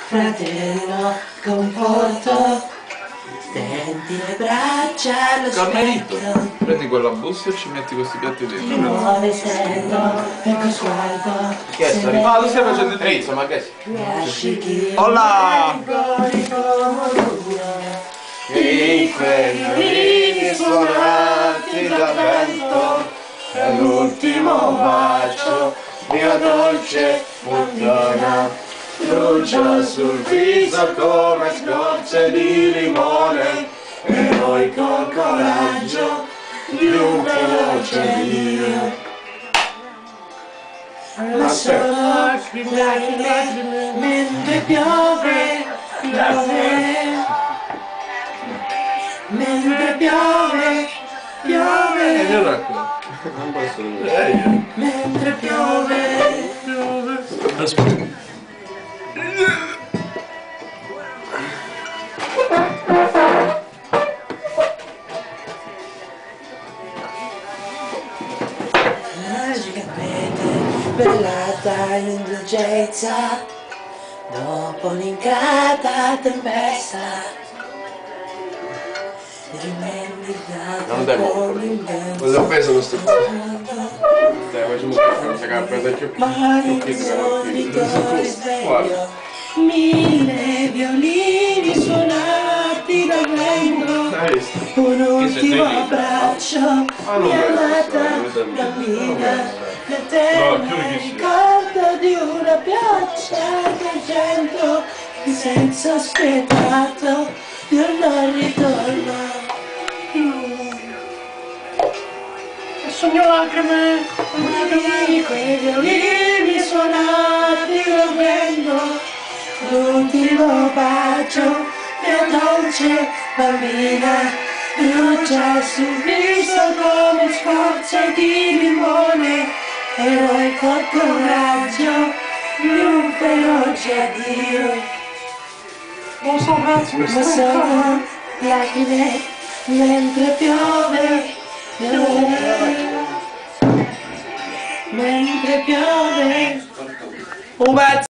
fratello, conforto, stendi le braccia allo Carmelito, specchio. prendi quella busta e ci metti questi piatti Ti dentro. muove stendo, ecco sguardo. Che è? Ah, tu stai facendo il trizzo, ma che è? Lasci chi Hola! I violini suonati dal vento è l'ultimo bacio, mia dolce puttana, brucia sul viso come scorze di limone, e noi col coraggio di un feroce Dio. Ma sono lacrime mentre piove, mentre piove, piove, Non posso vedere. mentre piove. Aspetta. Magica quiete, velata indulgenza, dopo un'ingrata tempesta. Non devo. Cosa ho preso questo? Dai, facciamo non si capisce perché guarda. Mille violini suonati dal vento, un ultimo abbraccio, mia amata bambina, l'eterno ricordo di una pioggia d'argento, il senso spietato di un non ritorno. Sogno lacrime, quei violini suonati dal vento, l'ultimo bacio, mia dolce bambina, brucia sul viso come scorze di limone, eroi col coraggio di un feroce addio. Ma sono lacrime mentre piove, mentre piove.